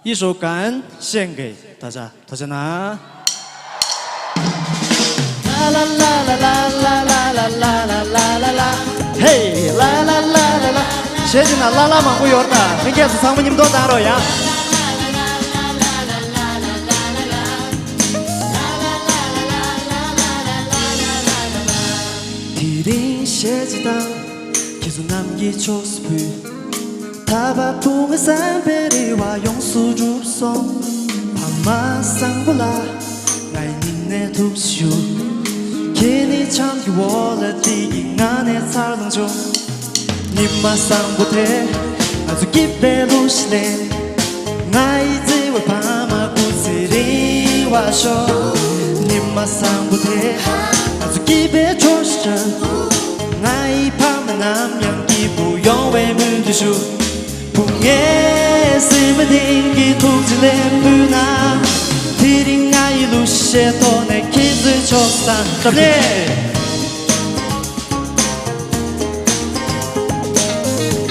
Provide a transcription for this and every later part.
一首《感恩》献给大家，大家拿。啦啦啦啦啦啦啦啦啦啦啦啦，嘿，啦啦啦啦啦，谢谢나 라라만 우yor다. 행계수 사모님도 따로야. 디린 셰지당 계속 남기줬으면 타바풍의 산베리와 용수 줍소 밤마상불라 나의 니네 둡시오 괜히 참기워라 디긴 안에 살동죠 님마상보대 아주 깊게 루시네 나의 지월 밤하고 쓰리 와쇼 님마상보대 아주 깊게 조시죠 나의 밤에 남양 기부여의 문주슈 풍에 스면 딩기 통질의 문화 디링 나의 루시에 돈의 키즈 줬다 잡네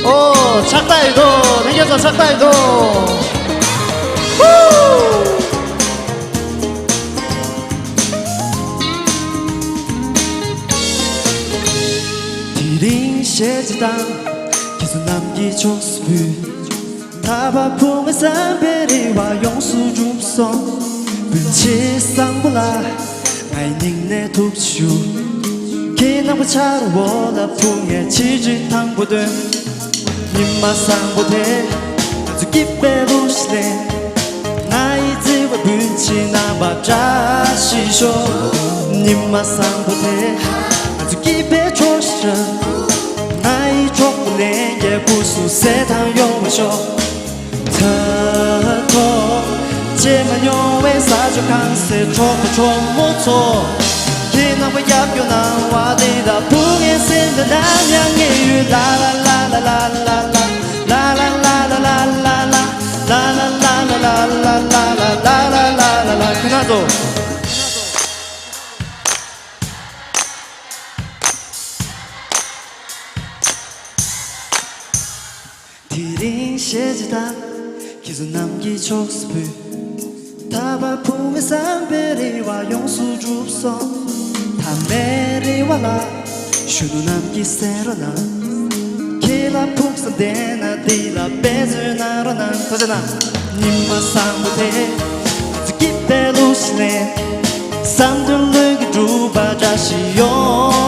오 착다이도 생겨서 착다이도 디링 셰지당 계속 남기줬으면 타바풍의 산베리와 용수 줍소 분치상불라 나의 닉네 둡시오 기남과 차로워라 풍의 치즈탕보든 님마상보대 아주 깊게 부시네 나의 지와 분치나 밥자시쇼 님마상보대 아주 깊게 조시죠 나의 족불내게 구수 세상 용마쇼 터토 제만요의 사주 강세 초코 초모토 기나와 약교나 와디다 풍에 쓴다 남양의 유 라라라라라라라 라라라라라라라 라라라라라라라라라라라라 그나도 디링 셰지다 계속 남기줬으면 타바풍의 산베리와 용수 줍소 타메리와라 슈누 남기세로나 길라 풍선대나 디라 베즈나로나 더잖아 님마상부대 아주 깊게 루시네 산들르기 두바자시요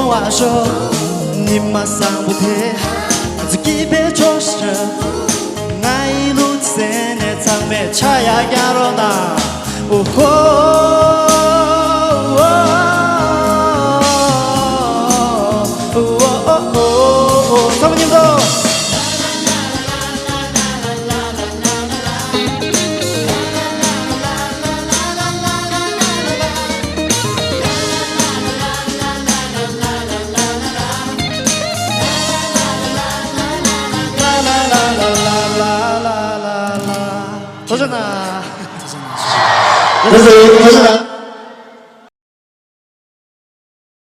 와쇼 님마상부대 아주 깊게 조시죠 나의 루트세 내 삶에 차야야로나 오호 사모님도 도전아 도전아